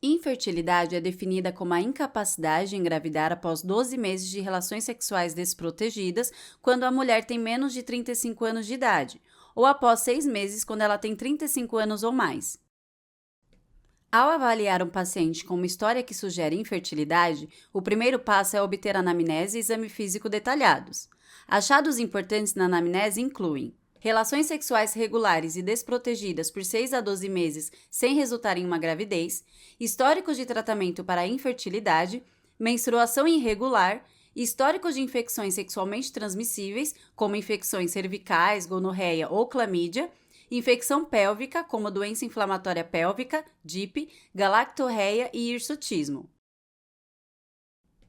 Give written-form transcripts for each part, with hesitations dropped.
Infertilidade é definida como a incapacidade de engravidar após 12 meses de relações sexuais desprotegidas, quando a mulher tem menos de 35 anos de idade, ou após 6 meses quando ela tem 35 anos ou mais. Ao avaliar um paciente com uma história que sugere infertilidade, o primeiro passo é obter anamnese e exame físico detalhados. Achados importantes na anamnese incluem relações sexuais regulares e desprotegidas por 6 a 12 meses sem resultar em uma gravidez, históricos de tratamento para a infertilidade, menstruação irregular, históricos de infecções sexualmente transmissíveis, como infecções cervicais, gonorreia ou clamídia, infecção pélvica, como doença inflamatória pélvica, DIP, galactorreia e hirsutismo.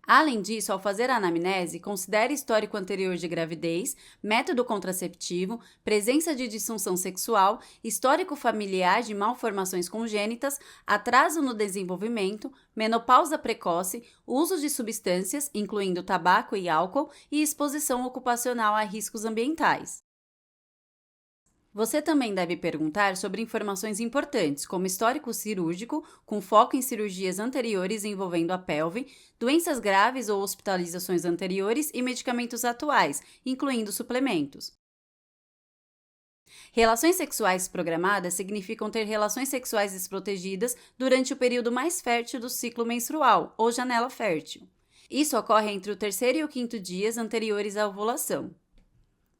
Além disso, ao fazer a anamnese, considere histórico anterior de gravidez, método contraceptivo, presença de disfunção sexual, histórico familiar de malformações congênitas, atraso no desenvolvimento, menopausa precoce, uso de substâncias, incluindo tabaco e álcool, e exposição ocupacional a riscos ambientais. Você também deve perguntar sobre informações importantes, como histórico cirúrgico, com foco em cirurgias anteriores envolvendo a pelve, doenças graves ou hospitalizações anteriores e medicamentos atuais, incluindo suplementos. Relações sexuais programadas significam ter relações sexuais desprotegidas durante o período mais fértil do ciclo menstrual, ou janela fértil. Isso ocorre entre o terceiro e o quinto dias anteriores à ovulação.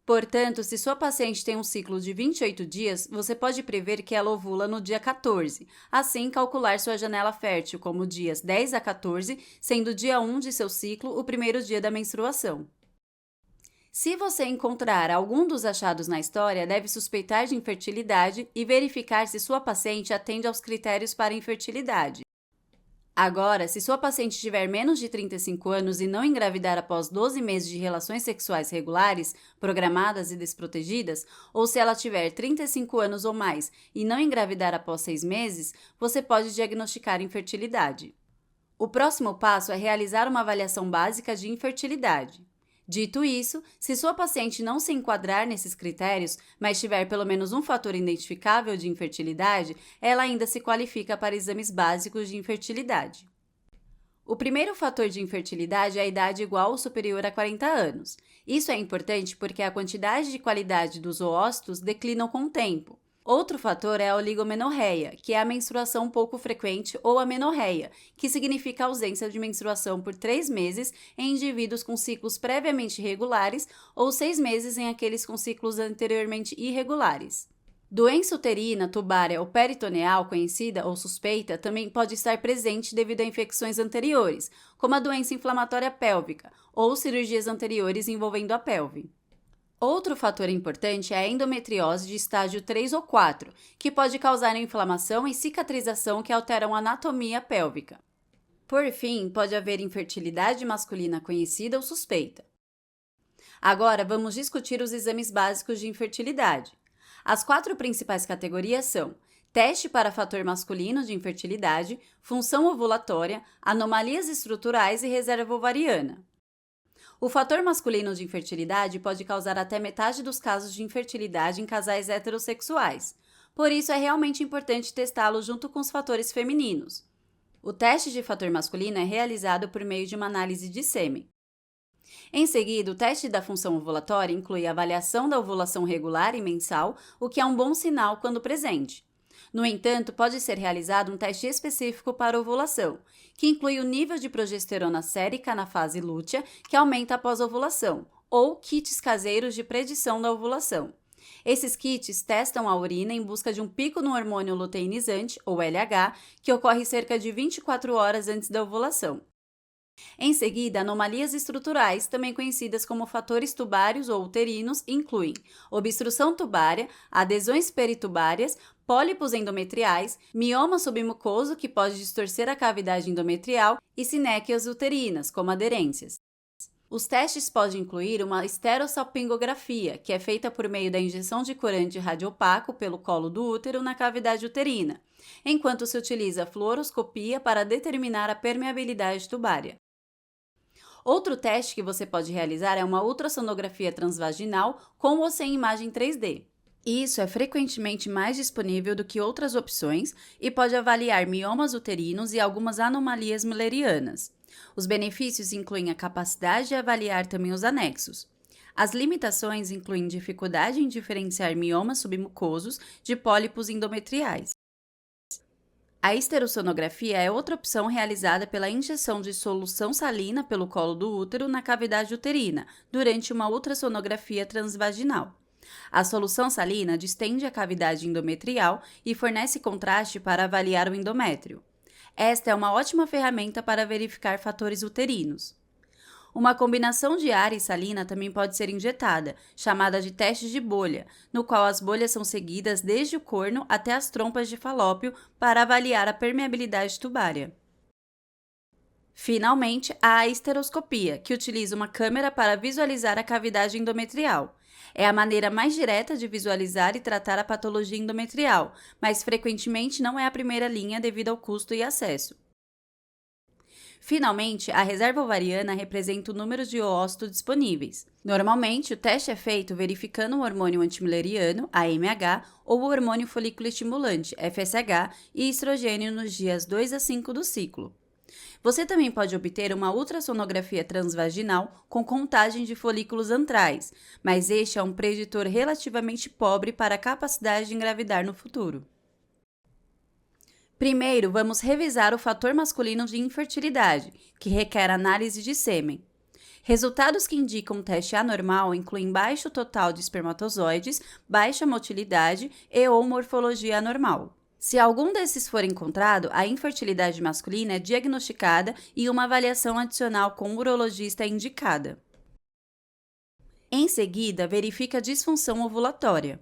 Portanto, se sua paciente tem um ciclo de 28 dias, você pode prever que ela ovula no dia 14, assim calcular sua janela fértil como dias 10 a 14, sendo o dia 1 de seu ciclo o primeiro dia da menstruação. Se você encontrar algum dos achados na história, deve suspeitar de infertilidade e verificar se sua paciente atende aos critérios para infertilidade. Agora, se sua paciente tiver menos de 35 anos e não engravidar após 12 meses de relações sexuais regulares, programadas e desprotegidas, ou se ela tiver 35 anos ou mais e não engravidar após 6 meses, você pode diagnosticar infertilidade. O próximo passo é realizar uma avaliação básica de infertilidade. Dito isso, se sua paciente não se enquadrar nesses critérios, mas tiver pelo menos um fator identificável de infertilidade, ela ainda se qualifica para exames básicos de infertilidade. O primeiro fator de infertilidade é a idade igual ou superior a 40 anos. Isso é importante porque a quantidade e qualidade dos oócitos declinam com o tempo. Outro fator é a oligomenorreia, que é a menstruação pouco frequente, ou amenorreia, que significa a ausência de menstruação por 3 meses em indivíduos com ciclos previamente regulares ou 6 meses em aqueles com ciclos anteriormente irregulares. Doença uterina, tubária ou peritoneal conhecida ou suspeita também pode estar presente devido a infecções anteriores, como a doença inflamatória pélvica ou cirurgias anteriores envolvendo a pelve. Outro fator importante é a endometriose de estágio 3 ou 4, que pode causar inflamação e cicatrização que alteram a anatomia pélvica. Por fim, pode haver infertilidade masculina conhecida ou suspeita. Agora, vamos discutir os exames básicos de infertilidade. As 4 principais categorias são teste para fator masculino de infertilidade, função ovulatória, anomalias estruturais e reserva ovariana. O fator masculino de infertilidade pode causar até metade dos casos de infertilidade em casais heterossexuais. Por isso, é realmente importante testá-lo junto com os fatores femininos. O teste de fator masculino é realizado por meio de uma análise de sêmen. Em seguida, o teste da função ovulatória inclui a avaliação da ovulação regular e mensal, o que é um bom sinal quando presente. No entanto, pode ser realizado um teste específico para ovulação, que inclui o nível de progesterona sérica na fase lútea, que aumenta após a ovulação, ou kits caseiros de predição da ovulação. Esses kits testam a urina em busca de um pico no hormônio luteinizante, ou LH, que ocorre cerca de 24 horas antes da ovulação. Em seguida, anomalias estruturais, também conhecidas como fatores tubários ou uterinos, incluem obstrução tubária, adesões peritubárias, pólipos endometriais, mioma submucoso, que pode distorcer a cavidade endometrial, e sinéquias uterinas, como aderências. Os testes podem incluir uma esterossalpingografia, que é feita por meio da injeção de corante radiopaco pelo colo do útero na cavidade uterina, enquanto se utiliza a fluoroscopia para determinar a permeabilidade tubária. Outro teste que você pode realizar é uma ultrassonografia transvaginal com ou sem imagem 3D. Isso é frequentemente mais disponível do que outras opções e pode avaliar miomas uterinos e algumas anomalias müllerianas. Os benefícios incluem a capacidade de avaliar também os anexos. As limitações incluem dificuldade em diferenciar miomas submucosos de pólipos endometriais. A esterosonografia é outra opção realizada pela injeção de solução salina pelo colo do útero na cavidade uterina, durante uma ultrassonografia transvaginal. A solução salina distende a cavidade endometrial e fornece contraste para avaliar o endométrio. Esta é uma ótima ferramenta para verificar fatores uterinos. Uma combinação de ar e salina também pode ser injetada, chamada de teste de bolha, no qual as bolhas são seguidas desde o corno até as trompas de falópio para avaliar a permeabilidade tubária. Finalmente, há a esteroscopia, que utiliza uma câmera para visualizar a cavidade endometrial. É a maneira mais direta de visualizar e tratar a patologia endometrial, mas frequentemente não é a primeira linha devido ao custo e acesso. Finalmente, a reserva ovariana representa o número de oócitos disponíveis. Normalmente, o teste é feito verificando o hormônio antimülleriano, AMH, ou o hormônio folículo estimulante, FSH, e estrogênio nos dias 2 a 5 do ciclo. Você também pode obter uma ultrassonografia transvaginal com contagem de folículos antrais, mas este é um preditor relativamente pobre para a capacidade de engravidar no futuro. Primeiro, vamos revisar o fator masculino de infertilidade, que requer análise de sêmen. Resultados que indicam teste anormal incluem baixo total de espermatozoides, baixa motilidade e ou morfologia anormal. Se algum desses for encontrado, a infertilidade masculina é diagnosticada e uma avaliação adicional com o urologista é indicada. Em seguida, verifica a disfunção ovulatória.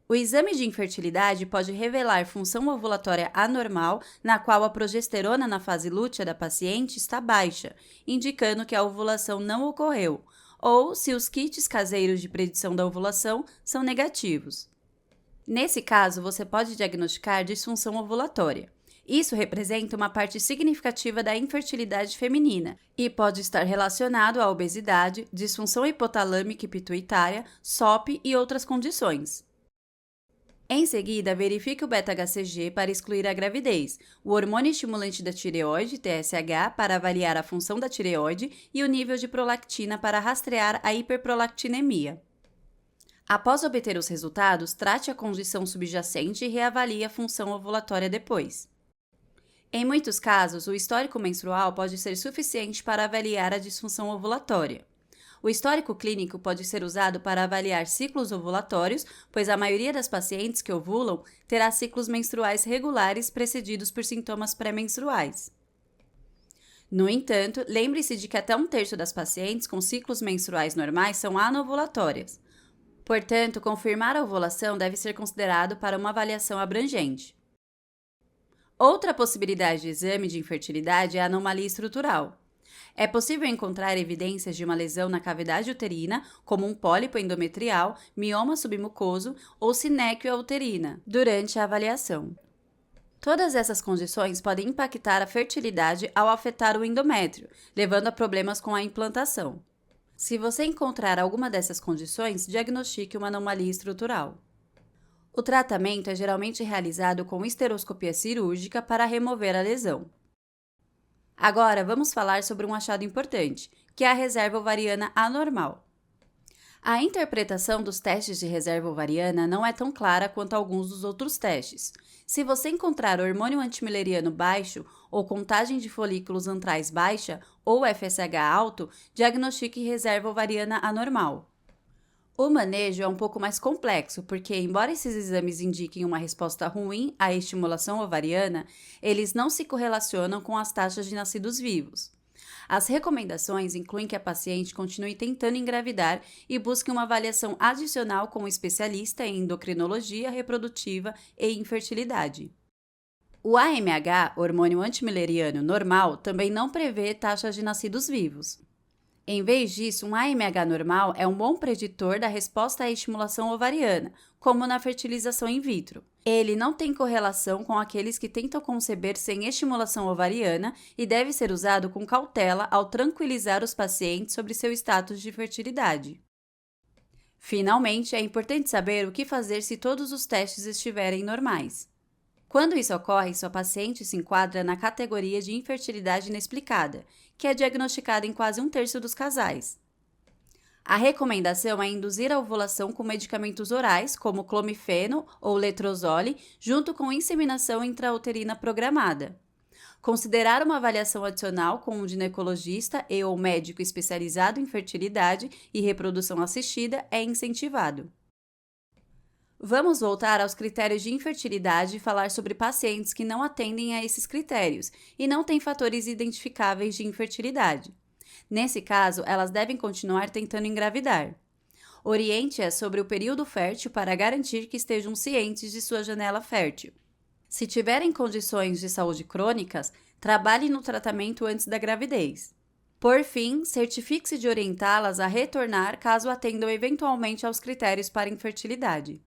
O exame de infertilidade pode revelar função ovulatória anormal, na qual a progesterona na fase lútea da paciente está baixa, indicando que a ovulação não ocorreu, ou se os kits caseiros de predição da ovulação são negativos. Nesse caso, você pode diagnosticar disfunção ovulatória. Isso representa uma parte significativa da infertilidade feminina e pode estar relacionado à obesidade, disfunção hipotalâmica e pituitária, SOP e outras condições. Em seguida, verifique o beta-HCG para excluir a gravidez, o hormônio estimulante da tireoide, TSH, para avaliar a função da tireoide e o nível de prolactina para rastrear a hiperprolactinemia. Após obter os resultados, trate a condição subjacente e reavalie a função ovulatória depois. Em muitos casos, o histórico menstrual pode ser suficiente para avaliar a disfunção ovulatória. O histórico clínico pode ser usado para avaliar ciclos ovulatórios, pois a maioria das pacientes que ovulam terá ciclos menstruais regulares precedidos por sintomas pré-menstruais. No entanto, lembre-se de que até 1/3 das pacientes com ciclos menstruais normais são anovulatórias. Portanto, confirmar a ovulação deve ser considerado para uma avaliação abrangente. Outra possibilidade de exame de infertilidade é a anomalia estrutural. É possível encontrar evidências de uma lesão na cavidade uterina, como um pólipo endometrial, mioma submucoso ou sinéquia uterina, durante a avaliação. Todas essas condições podem impactar a fertilidade ao afetar o endométrio, levando a problemas com a implantação. Se você encontrar alguma dessas condições, diagnostique uma anomalia estrutural. O tratamento é geralmente realizado com esteroscopia cirúrgica para remover a lesão. Agora, vamos falar sobre um achado importante, que é a reserva ovariana anormal. A interpretação dos testes de reserva ovariana não é tão clara quanto alguns dos outros testes. Se você encontrar hormônio antimülleriano baixo ou contagem de folículos antrais baixa ou FSH alto, diagnostique reserva ovariana anormal. O manejo é um pouco mais complexo, porque, embora esses exames indiquem uma resposta ruim à estimulação ovariana, eles não se correlacionam com as taxas de nascidos vivos. As recomendações incluem que a paciente continue tentando engravidar e busque uma avaliação adicional com um especialista em endocrinologia reprodutiva e infertilidade. O AMH, hormônio antimülleriano normal, também não prevê taxas de nascidos vivos. Em vez disso, um AMH normal é um bom preditor da resposta à estimulação ovariana, como na fertilização in vitro. Ele não tem correlação com aqueles que tentam conceber sem estimulação ovariana e deve ser usado com cautela ao tranquilizar os pacientes sobre seu status de fertilidade. Finalmente, é importante saber o que fazer se todos os testes estiverem normais. Quando isso ocorre, sua paciente se enquadra na categoria de infertilidade inexplicada, que é diagnosticada em quase um terço dos casais. A recomendação é induzir a ovulação com medicamentos orais, como clomifeno ou letrozole, junto com inseminação intrauterina programada. Considerar uma avaliação adicional com um ginecologista e/ou médico especializado em fertilidade e reprodução assistida é incentivado. Vamos voltar aos critérios de infertilidade e falar sobre pacientes que não atendem a esses critérios e não têm fatores identificáveis de infertilidade. Nesse caso, elas devem continuar tentando engravidar. Oriente-as sobre o período fértil para garantir que estejam cientes de sua janela fértil. Se tiverem condições de saúde crônicas, trabalhe no tratamento antes da gravidez. Por fim, certifique-se de orientá-las a retornar caso atendam eventualmente aos critérios para infertilidade.